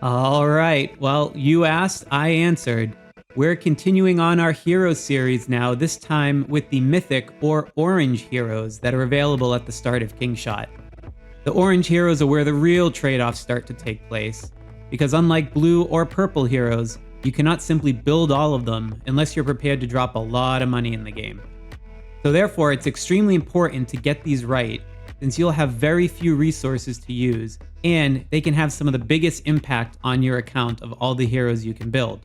All right. Well, you asked, I answered. We're continuing on our Heroes series now, this time with the Mythic or Orange Heroes that are available at the start of Kingshot. The Orange Heroes are where the real trade-offs start to take place, because unlike Blue or Purple Heroes, you cannot simply build all of them unless you're prepared to drop a lot of money in the game. So therefore, it's extremely important to get these right, since you'll have very few resources to use, and they can have some of the biggest impact on your account of all the heroes you can build.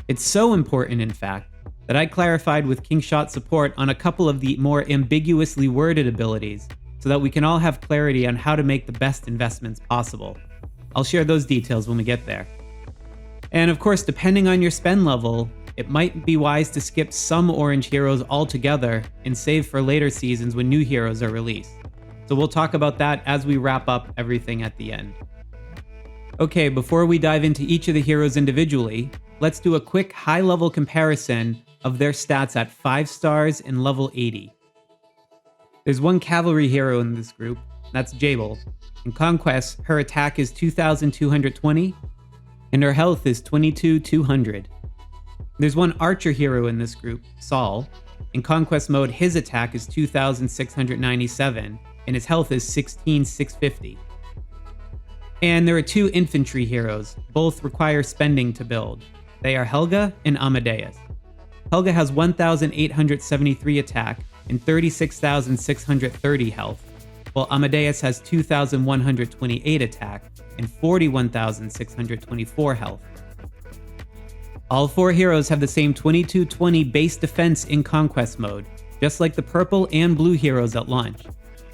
It's so important, in fact, that I clarified with Kingshot support on a couple of the more ambiguously worded abilities, so that we can all have clarity on how to make the best investments possible. I'll share those details when we get there. And of course, depending on your spend level, it might be wise to skip some orange heroes altogether and save for later seasons when new heroes are released. So we'll talk about that as we wrap up everything at the end. Okay, before we dive into each of the heroes individually, let's do a quick high-level comparison of their stats at 5 stars and level 80. There's one cavalry hero in this group, that's Jabel. In Conquest, her attack is 2,220, and her health is 22,200. There's one archer hero in this group, Saul. In Conquest mode, his attack is 2,697, and his health is 16,650. And there are two infantry heroes, both require spending to build. They are Helga and Amadeus. Helga has 1,873 attack and 36,630 health, while Amadeus has 2,128 attack and 41,624 health. All four heroes have the same 2220 base defense in Conquest mode, just like the purple and blue heroes at launch,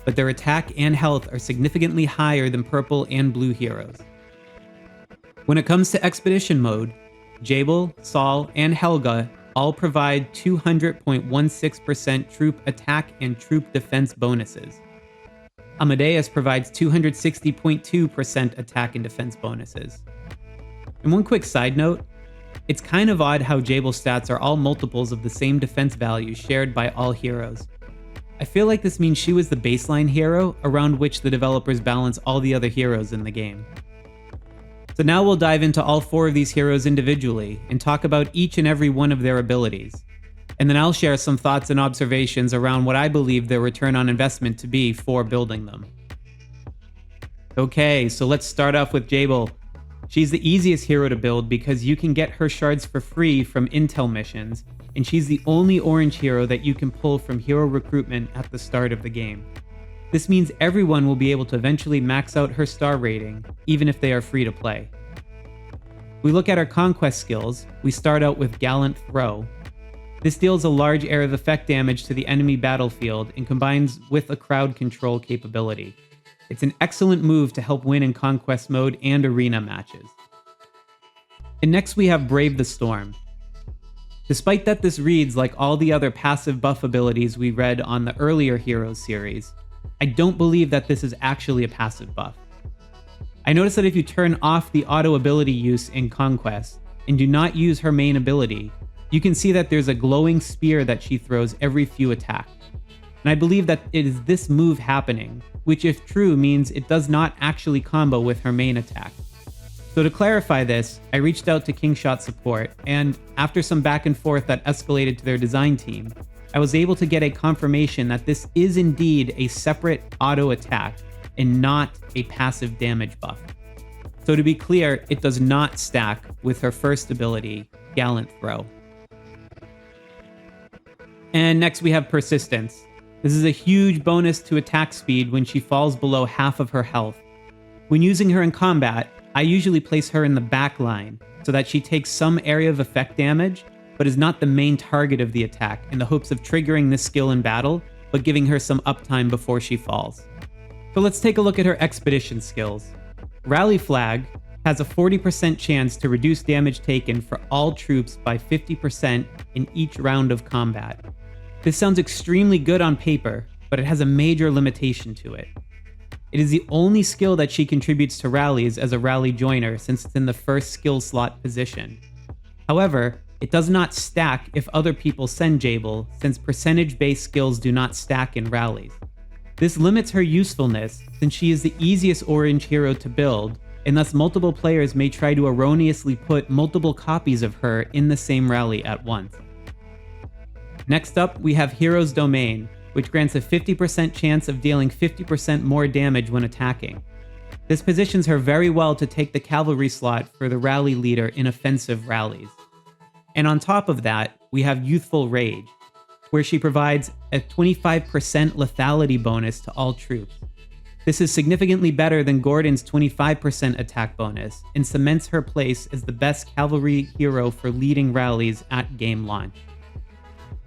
but their attack and health are significantly higher than purple and blue heroes. When it comes to Expedition mode, Jabel, Saul, and Helga all provide 200.16% troop attack and troop defense bonuses. Amadeus provides 260.2% attack and defense bonuses. And one quick side note, it's kind of odd how Jabel's stats are all multiples of the same defense value shared by all heroes. I feel like this means she was the baseline hero around which the developers balance all the other heroes in the game. So now we'll dive into all four of these heroes individually and talk about each and every one of their abilities. And then I'll share some thoughts and observations around what I believe their return on investment to be for building them. Okay, so let's start off with Jabel. She's the easiest hero to build because you can get her shards for free from intel missions, and she's the only orange hero that you can pull from hero recruitment at the start of the game. This means everyone will be able to eventually max out her star rating, even if they are free to play. We look at our conquest skills. We start out with Gallant Throw. This deals a large area of effect damage to the enemy battlefield and combines with a crowd control capability. It's an excellent move to help win in conquest mode and arena matches. And next we have Brave the Storm. Despite that this reads like all the other passive buff abilities we read on the earlier Heroes series, I don't believe that this is actually a passive buff. I noticed that if you turn off the auto ability use in Conquest and do not use her main ability, you can see that there's a glowing spear that she throws every few attacks. And I believe that it is this move happening, which if true means it does not actually combo with her main attack. So to clarify this, I reached out to Kingshot support, and after some back and forth that escalated to their design team, I was able to get a confirmation that this is indeed a separate auto attack and not a passive damage buff. So to be clear, it does not stack with her first ability, Gallant Throw. And next we have Persistence. This is a huge bonus to attack speed when she falls below half of her health. When using her in combat, I usually place her in the back line so that she takes some area of effect damage, but is not the main target of the attack in the hopes of triggering this skill in battle, but giving her some uptime before she falls. So let's take a look at her expedition skills. Rally Flag has a 40% chance to reduce damage taken for all troops by 50% in each round of combat. This sounds extremely good on paper, but it has a major limitation to it. It is the only skill that she contributes to rallies as a rally joiner since it's in the first skill slot position. However, it does not stack if other people send Jabel, since percentage-based skills do not stack in rallies. This limits her usefulness since she is the easiest orange hero to build, and thus multiple players may try to erroneously put multiple copies of her in the same rally at once. Next up, we have Hero's Domain, which grants a 50% chance of dealing 50% more damage when attacking. This positions her very well to take the cavalry slot for the rally leader in offensive rallies. And on top of that, we have Youthful Rage, where she provides a 25% lethality bonus to all troops. This is significantly better than Gordon's 25% attack bonus, and cements her place as the best cavalry hero for leading rallies at game launch.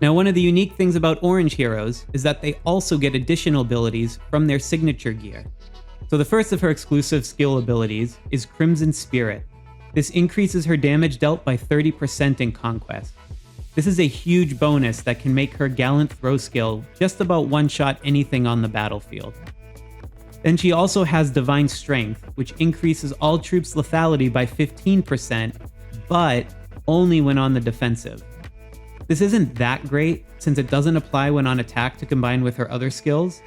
Now, one of the unique things about Orange heroes is that they also get additional abilities from their signature gear. So the first of her exclusive skill abilities is Crimson Spirit. This increases her damage dealt by 30% in Conquest. This is a huge bonus that can make her Gallant Throw skill just about one-shot anything on the battlefield. Then she also has Divine Strength, which increases all troops' lethality by 15%, but only when on the defensive. This isn't that great, since it doesn't apply when on attack to combine with her other skills.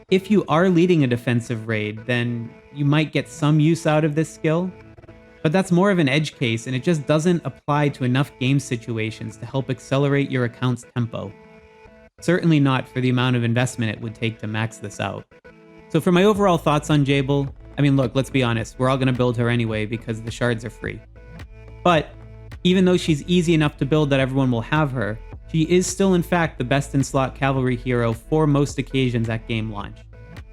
If you are leading a defensive raid, then you might get some use out of this skill, but that's more of an edge case and it just doesn't apply to enough game situations to help accelerate your account's tempo. Certainly not for the amount of investment it would take to max this out. So for my overall thoughts on Jable, I mean look, let's be honest, we're all going to build her anyway because the shards are free. But even though she's easy enough to build that everyone will have her, she is still in fact the best in slot cavalry hero for most occasions at game launch.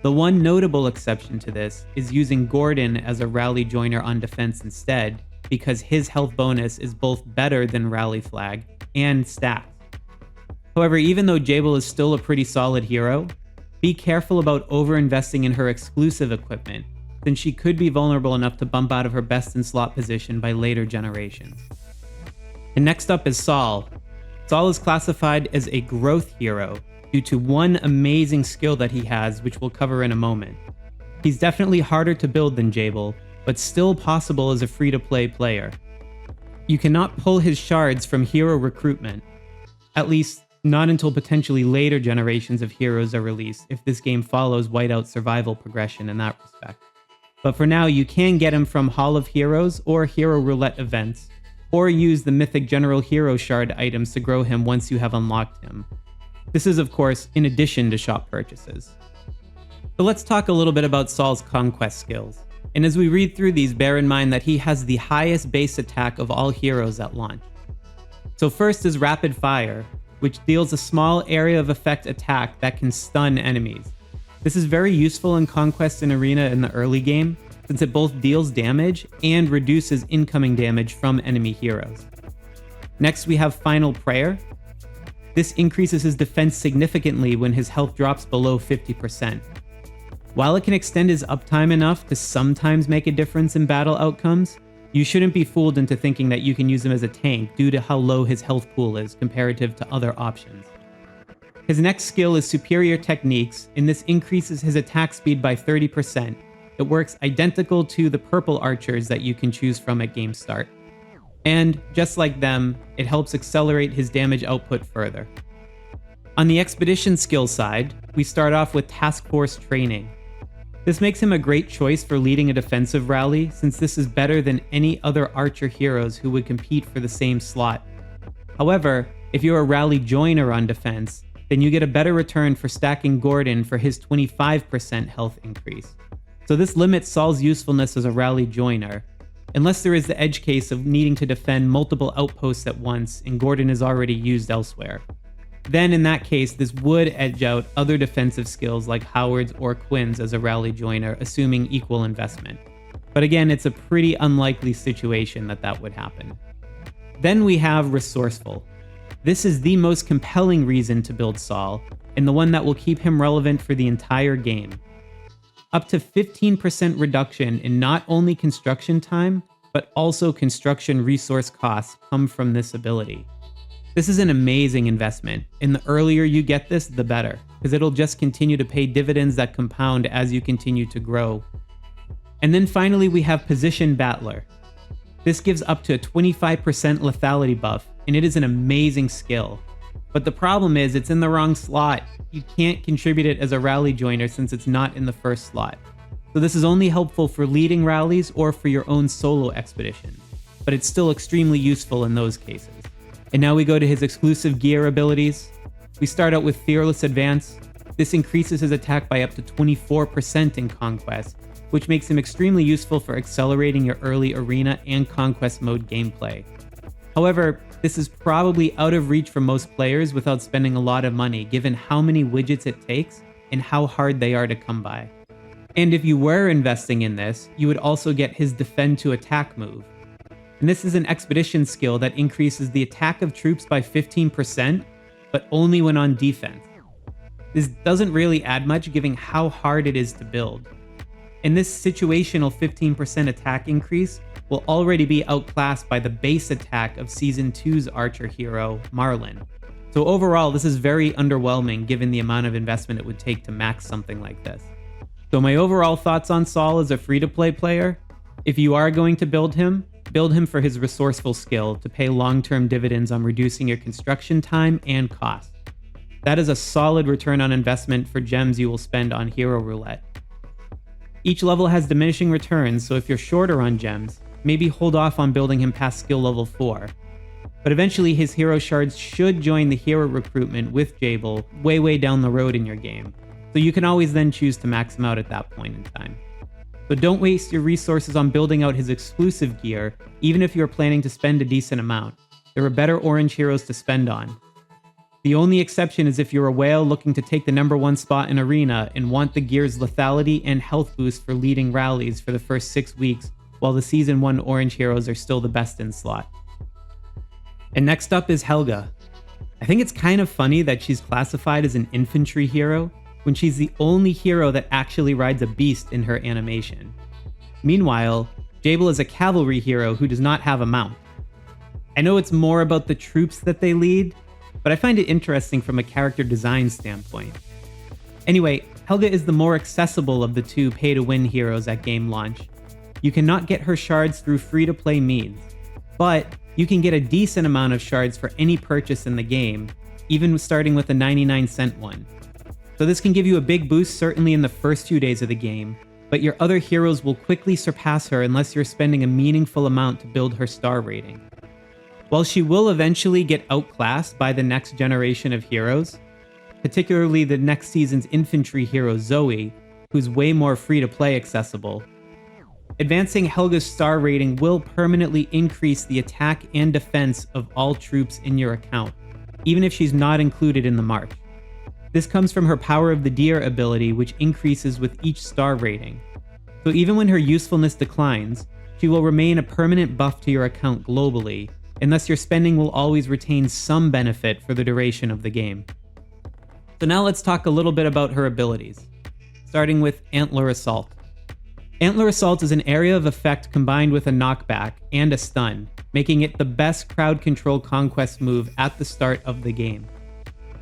The one notable exception to this is using Gordon as a rally joiner on defense instead, because his health bonus is both better than Rally Flag and stats. However, even though Jable is still a pretty solid hero, be careful about over-investing in her exclusive equipment, since she could be vulnerable enough to bump out of her best in slot position by later generations. And next up is Saul. Saul is classified as a growth hero due to one amazing skill that he has, which we'll cover in a moment. He's definitely harder to build than Jable, but still possible as a free-to-play player. You cannot pull his shards from hero recruitment, at least not until potentially later generations of heroes are released if this game follows Whiteout survival progression in that respect. But for now, you can get him from Hall of Heroes or Hero Roulette events, or use the Mythic General Hero Shard items to grow him once you have unlocked him. This is, of course, in addition to shop purchases. So let's talk a little bit about Saul's conquest skills. And as we read through these, bear in mind that he has the highest base attack of all heroes at launch. So first is Rapid Fire, which deals a small area of effect attack that can stun enemies. This is very useful in Conquest and Arena in the early game, since it both deals damage and reduces incoming damage from enemy heroes. Next, we have Final Prayer. This increases his defense significantly when his health drops below 50%. While it can extend his uptime enough to sometimes make a difference in battle outcomes, you shouldn't be fooled into thinking that you can use him as a tank due to how low his health pool is comparative to other options. His next skill is Superior Techniques, and this increases his attack speed by 30%. It works identical to the purple archers that you can choose from at game start. And, just like them, it helps accelerate his damage output further. On the Expedition skill side, we start off with Task Force Training. This makes him a great choice for leading a defensive rally, since this is better than any other archer heroes who would compete for the same slot. However, if you're a rally joiner on defense, then you get a better return for stacking Gordon for his 25% health increase. So this limits Saul's usefulness as a rally joiner, unless there is the edge case of needing to defend multiple outposts at once and Gordon is already used elsewhere. Then in that case, this would edge out other defensive skills like Howard's or Quinn's as a rally joiner, assuming equal investment. But again, it's a pretty unlikely situation that would happen. Then we have Resourceful. This is the most compelling reason to build Saul, and the one that will keep him relevant for the entire game. Up to 15% reduction in not only construction time, but also construction resource costs come from this ability. This is an amazing investment, and the earlier you get this, the better, because it'll just continue to pay dividends that compound as you continue to grow. And then finally we have Position Battler. This gives up to a 25% lethality buff, and it is an amazing skill. But the problem is it's in the wrong slot. You can't contribute it as a rally joiner since it's not in the first slot. So this is only helpful for leading rallies or for your own solo expeditions, but it's still extremely useful in those cases. And now we go to his exclusive gear abilities. We start out with Fearless Advance. This increases his attack by up to 24% in Conquest, which makes him extremely useful for accelerating your early arena and Conquest mode gameplay. However, this is probably out of reach for most players without spending a lot of money, given how many widgets it takes and how hard they are to come by. And if you were investing in this, you would also get his Defend to Attack move. And this is an expedition skill that increases the attack of troops by 15%, but only when on defense. This doesn't really add much given how hard it is to build. And this situational 15% attack increase will already be outclassed by the base attack of Season 2's archer hero, Marlin. So overall, this is very underwhelming given the amount of investment it would take to max something like this. So my overall thoughts on Saul as a free-to-play player: if you are going to build him for his resourceful skill to pay long-term dividends on reducing your construction time and cost. That is a solid return on investment for gems you will spend on Hero Roulette. Each level has diminishing returns, so if you're shorter on gems, maybe hold off on building him past skill level 4. But eventually his hero shards should join the hero recruitment with Jabel way down the road in your game, so you can always then choose to max him out at that point in time. So don't waste your resources on building out his exclusive gear, even if you're planning to spend a decent amount. There are better orange heroes to spend on. The only exception is if you're a whale looking to take the number 1 spot in Arena and want the gear's lethality and health boost for leading rallies for the first 6 weeks, while the Season 1 orange heroes are still the best in slot. And next up is Helga. I think it's kind of funny that she's classified as an infantry hero when she's the only hero that actually rides a beast in her animation. Meanwhile, Jabel is a cavalry hero who does not have a mount. I know it's more about the troops that they lead, but I find it interesting from a character design standpoint. Anyway, Helga is the more accessible of the two pay-to-win heroes at game launch. You cannot get her shards through free-to-play means, but you can get a decent amount of shards for any purchase in the game, even starting with a 99-cent one. So this can give you a big boost certainly in the first few days of the game, but your other heroes will quickly surpass her unless you're spending a meaningful amount to build her star rating. While she will eventually get outclassed by the next generation of heroes, particularly the next season's infantry hero Zoe, who's way more free-to-play accessible, advancing Helga's star rating will permanently increase the attack and defense of all troops in your account, even if she's not included in the march. This comes from her Power of the Deer ability, which increases with each star rating. So even when her usefulness declines, she will remain a permanent buff to your account globally, and thus your spending will always retain some benefit for the duration of the game. So now let's talk a little bit about her abilities, starting with Antler Assault. Antler Assault is an area of effect combined with a knockback and a stun, making it the best crowd control conquest move at the start of the game.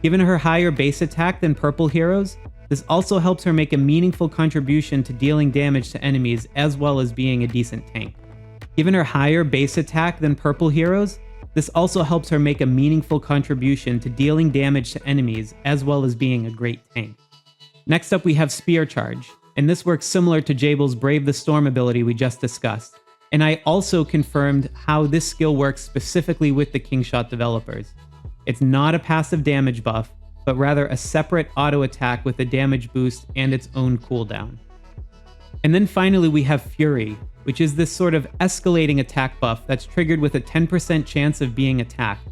Given her higher base attack than purple heroes, this also helps her make a meaningful contribution to dealing damage to enemies as well as being a decent tank. Given her higher base attack than purple heroes, this also helps her make a meaningful contribution to dealing damage to enemies as well as being a great tank. Next up we have Spear Charge, and this works similar to Jabel's Brave the Storm ability we just discussed. And I also confirmed how this skill works specifically with the Kingshot developers. It's not a passive damage buff, but rather a separate auto attack with a damage boost and its own cooldown. And then finally we have Fury, which is this sort of escalating attack buff that's triggered with a 10% chance of being attacked.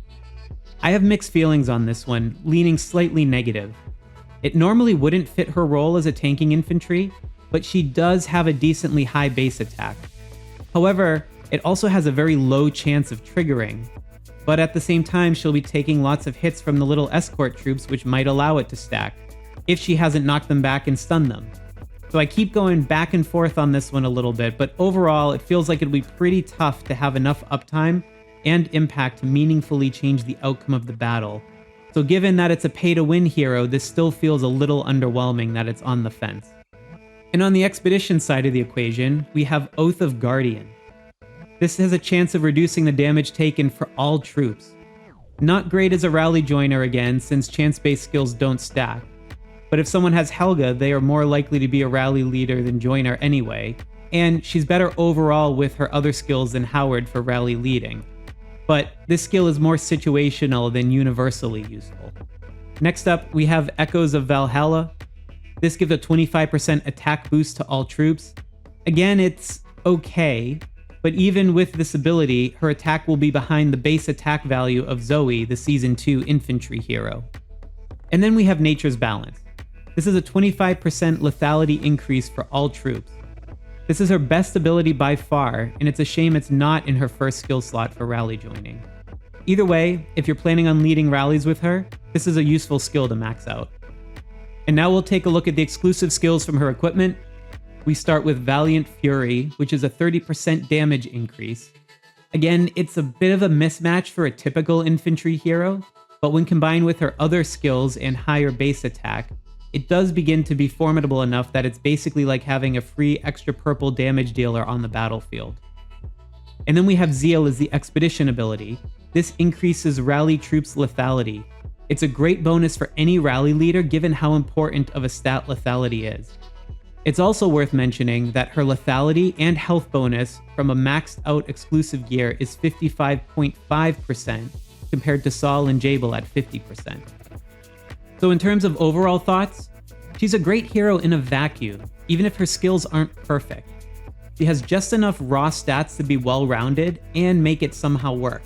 I have mixed feelings on this one, leaning slightly negative. It normally wouldn't fit her role as a tanking infantry, but she does have a decently high base attack. However, it also has a very low chance of triggering, but at the same time she'll be taking lots of hits from the little escort troops which might allow it to stack, if she hasn't knocked them back and stunned them. So I keep going back and forth on this one a little bit, but overall it feels like it'll be pretty tough to have enough uptime and impact to meaningfully change the outcome of the battle. So given that it's a pay-to-win hero, this still feels a little underwhelming that it's on the fence. And on the expedition side of the equation, we have Oath of Guardian. This has a chance of reducing the damage taken for all troops. Not great as a rally joiner again, since chance-based skills don't stack. But if someone has Helga, they are more likely to be a rally leader than Joyner anyway, and she's better overall with her other skills than Howard for rally leading. But this skill is more situational than universally useful. Next up, we have Echoes of Valhalla. This gives a 25% attack boost to all troops. Again, it's okay, but even with this ability, her attack will be behind the base attack value of Zoe, the Season 2 infantry hero. And then we have Nature's Balance. This is a 25% lethality increase for all troops. This is her best ability by far, and it's a shame it's not in her first skill slot for rally joining. Either way, if you're planning on leading rallies with her, this is a useful skill to max out. And now we'll take a look at the exclusive skills from her equipment. We start with Valiant Fury, which is a 30% damage increase. Again, it's a bit of a mismatch for a typical infantry hero, but when combined with her other skills and higher base attack, it does begin to be formidable enough that it's basically like having a free extra purple damage dealer on the battlefield. And then we have Zeal as the Expedition ability. This increases rally troops' lethality. It's a great bonus for any rally leader given how important of a stat lethality is. It's also worth mentioning that her lethality and health bonus from a maxed out exclusive gear is 55.5% compared to Saul and Jabel at 50%. So in terms of overall thoughts, she's a great hero in a vacuum, even if her skills aren't perfect. She has just enough raw stats to be well-rounded and make it somehow work.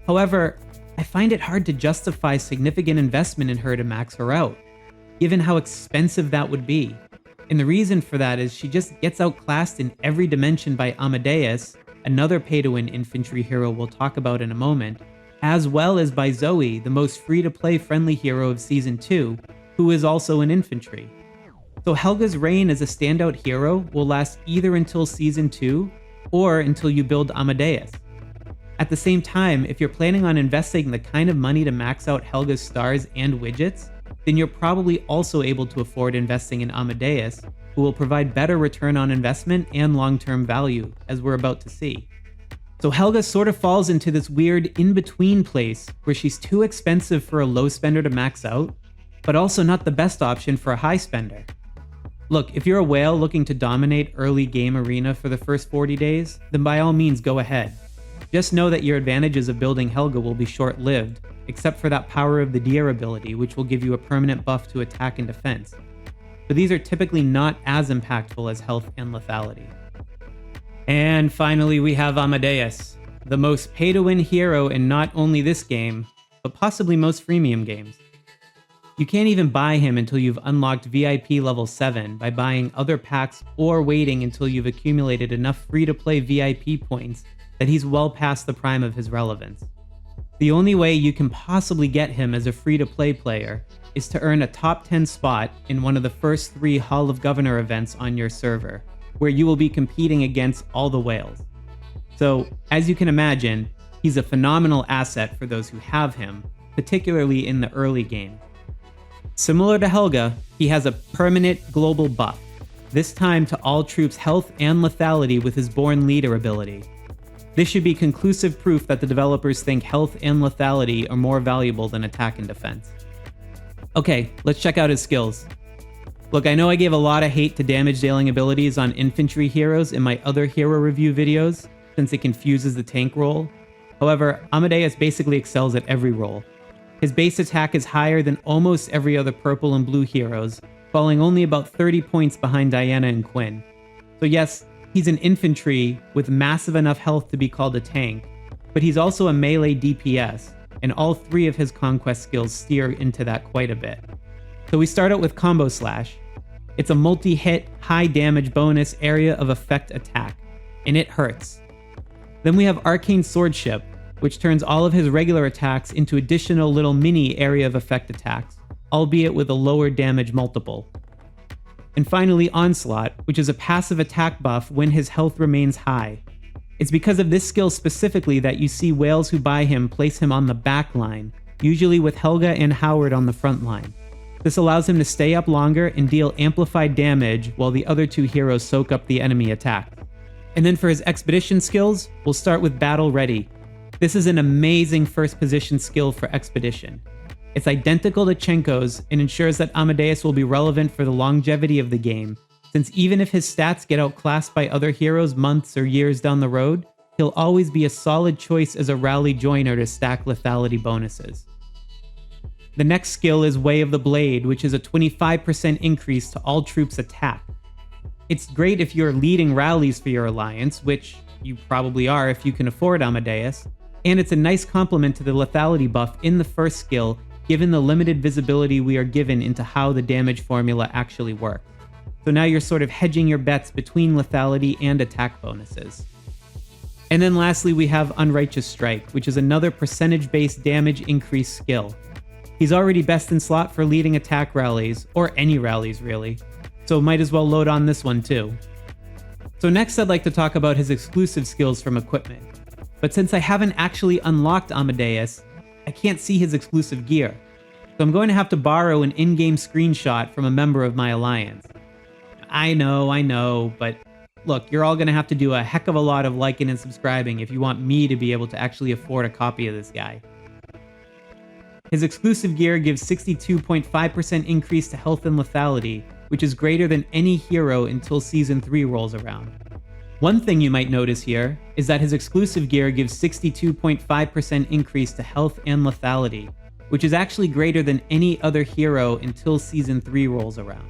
However, I find it hard to justify significant investment in her to max her out, given how expensive that would be. And the reason for that is she just gets outclassed in every dimension by Amadeus, another pay-to-win infantry hero we'll talk about in a moment, as well as by Zoe, the most free-to-play friendly hero of Season 2, who is also an infantry. So Helga's reign as a standout hero will last either until Season 2 or until you build Amadeus. At the same time, if you're planning on investing the kind of money to max out Helga's stars and widgets, then you're probably also able to afford investing in Amadeus, who will provide better return on investment and long-term value, as we're about to see. So Helga sort of falls into this weird in-between place where she's too expensive for a low spender to max out, but also not the best option for a high spender. Look, if you're a whale looking to dominate early game arena for the first 40 days, then by all means go ahead. Just know that your advantages of building Helga will be short-lived, except for that Power of the Deer ability, which will give you a permanent buff to attack and defense. But these are typically not as impactful as health and lethality. And finally, we have Amadeus, the most pay-to-win hero in not only this game, but possibly most freemium games. You can't even buy him until you've unlocked VIP level 7 by buying other packs or waiting until you've accumulated enough free-to-play VIP points that he's well past the prime of his relevance. The only way you can possibly get him as a free-to-play player is to earn a top 10 spot in one of the first 3 Hall of Governor events on your server, where you will be competing against all the whales. So, as you can imagine, he's a phenomenal asset for those who have him, particularly in the early game. Similar to Helga, he has a permanent global buff, this time to all troops' health and lethality with his Born Leader ability. This should be conclusive proof that the developers think health and lethality are more valuable than attack and defense. Okay, let's check out his skills. Look, I know I gave a lot of hate to damage dealing abilities on infantry heroes in my other hero review videos, since it confuses the tank role. However, Amadeus basically excels at every role. His base attack is higher than almost every other purple and blue heroes, falling only about 30 points behind Diana and Quinn. So yes, he's an infantry with massive enough health to be called a tank, but he's also a melee DPS, and all 3 of his conquest skills steer into that quite a bit. So we start out with Combo Slash. It's a multi-hit, high damage bonus area of effect attack, and it hurts. Then we have Arcane Swordship, which turns all of his regular attacks into additional little mini area of effect attacks, albeit with a lower damage multiple. And finally Onslaught, which is a passive attack buff when his health remains high. It's because of this skill specifically that you see whales who buy him place him on the back line, usually with Helga and Howard on the front line. This allows him to stay up longer and deal amplified damage while the other 2 heroes soak up the enemy attack. And then for his expedition skills, we'll start with Battle Ready. This is an amazing first position skill for expedition. It's identical to Chenko's and ensures that Amadeus will be relevant for the longevity of the game, since even if his stats get outclassed by other heroes months or years down the road, he'll always be a solid choice as a rally joiner to stack lethality bonuses. The next skill is Way of the Blade, which is a 25% increase to all troops' attack. It's great if you're leading rallies for your alliance, which you probably are if you can afford Amadeus, and it's a nice complement to the lethality buff in the first skill, given the limited visibility we are given into how the damage formula actually works. So now you're sort of hedging your bets between lethality and attack bonuses. And then lastly, we have Unrighteous Strike, which is another percentage-based damage increase skill. He's already best in slot for leading attack rallies, or any rallies really, so might as well load on this one too. So next I'd like to talk about his exclusive skills from equipment. But since I haven't actually unlocked Amadeus, I can't see his exclusive gear. So I'm going to have to borrow an in-game screenshot from a member of my alliance. I know, but look, you're all going to have to do a heck of a lot of liking and subscribing if you want me to be able to actually afford a copy of this guy. His exclusive gear gives 62.5% increase to health and lethality, which is greater than any hero until Season 3 rolls around. One thing you might notice here is that his exclusive gear gives 62.5% increase to health and lethality, which is actually greater than any other hero until Season 3 rolls around.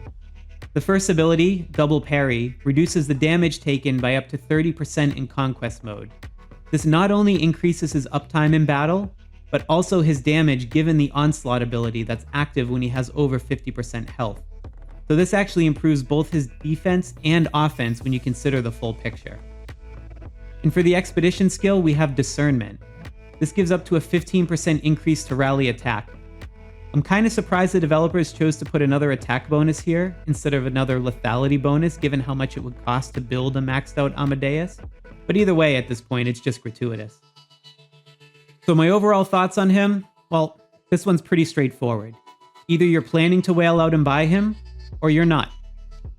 The first ability, Double Parry, reduces the damage taken by up to 30% in Conquest mode. This not only increases his uptime in battle, but also his damage given the Onslaught ability that's active when he has over 50% health. So this actually improves both his defense and offense when you consider the full picture. And for the Expedition skill, we have Discernment. This gives up to a 15% increase to rally attack. I'm kind of surprised the developers chose to put another attack bonus here instead of another lethality bonus, given how much it would cost to build a maxed out Amadeus. But either way, at this point, it's just gratuitous. So my overall thoughts on him? Well, this one's pretty straightforward. Either you're planning to whale out and buy him, or you're not.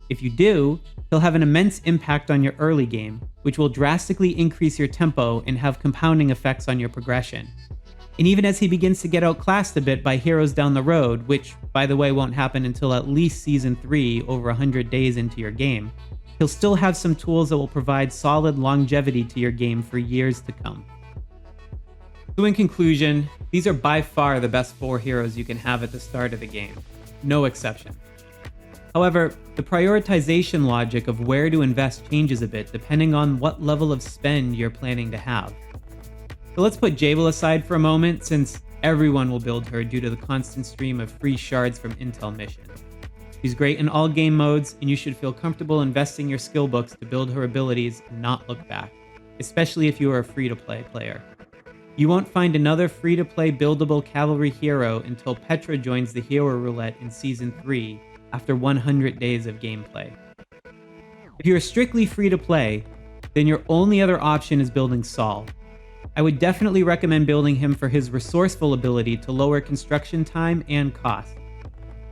If you do, he'll have an immense impact on your early game, which will drastically increase your tempo and have compounding effects on your progression. And even as he begins to get outclassed a bit by heroes down the road, which, by the way, won't happen until at least Season 3 over 100 days into your game, he'll still have some tools that will provide solid longevity to your game for years to come. So in conclusion, these are by far the best 4 heroes you can have at the start of the game. No exception. However, the prioritization logic of where to invest changes a bit depending on what level of spend you're planning to have. So let's put Jabel aside for a moment, since everyone will build her due to the constant stream of free shards from Intel missions. She's great in all game modes, and you should feel comfortable investing your skill books to build her abilities and not look back, especially if you are a free-to-play player. You won't find another free-to-play buildable cavalry hero until Petra joins the Hero Roulette in Season 3 after 100 days of gameplay. If you're strictly free-to-play, then your only other option is building Saul. I would definitely recommend building him for his resourceful ability to lower construction time and cost.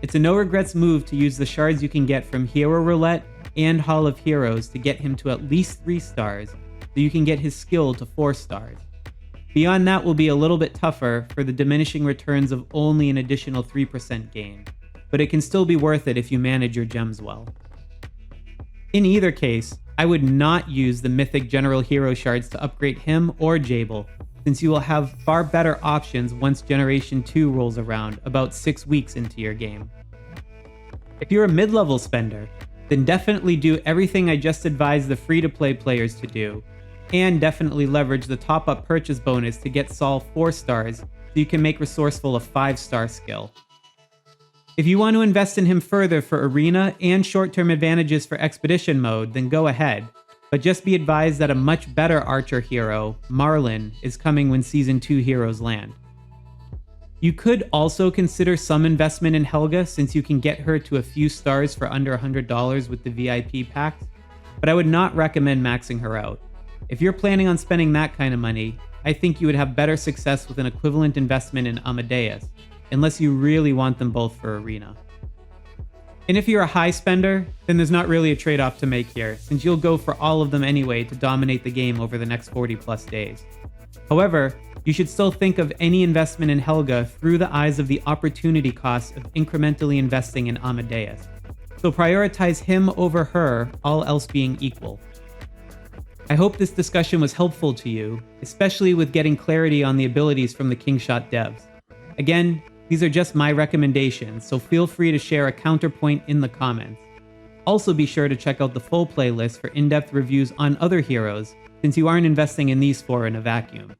It's a no-regrets move to use the shards you can get from Hero Roulette and Hall of Heroes to get him to at least 3 stars, so you can get his skill to 4 stars. Beyond that will be a little bit tougher for the diminishing returns of only an additional 3% gain, but it can still be worth it if you manage your gems well. In either case, I would not use the Mythic General Hero Shards to upgrade him or Jabel, since you will have far better options once Generation 2 rolls around about 6 weeks into your game. If you're a mid-level spender, then definitely do everything I just advised the free-to-play players to do, and definitely leverage the top-up purchase bonus to get Saul 4 stars so you can make Resourceful a 5-star skill. If you want to invest in him further for arena and short-term advantages for expedition mode, then go ahead, but just be advised that a much better archer hero, Marlin, is coming when Season 2 heroes land. You could also consider some investment in Helga, since you can get her to a few stars for under $100 with the VIP packs, but I would not recommend maxing her out. If you're planning on spending that kind of money, I think you would have better success with an equivalent investment in Amadeus, unless you really want them both for arena. And if you're a high spender, then there's not really a trade-off to make here, since you'll go for all of them anyway to dominate the game over the next 40 plus days. However, you should still think of any investment in Helga through the eyes of the opportunity cost of incrementally investing in Amadeus. So prioritize him over her, all else being equal. I hope this discussion was helpful to you, especially with getting clarity on the abilities from the Kingshot devs. Again, these are just my recommendations, so feel free to share a counterpoint in the comments. Also be sure to check out the full playlist for in-depth reviews on other heroes, since you aren't investing in these four in a vacuum.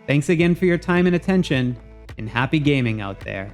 Thanks again for your time and attention, and happy gaming out there.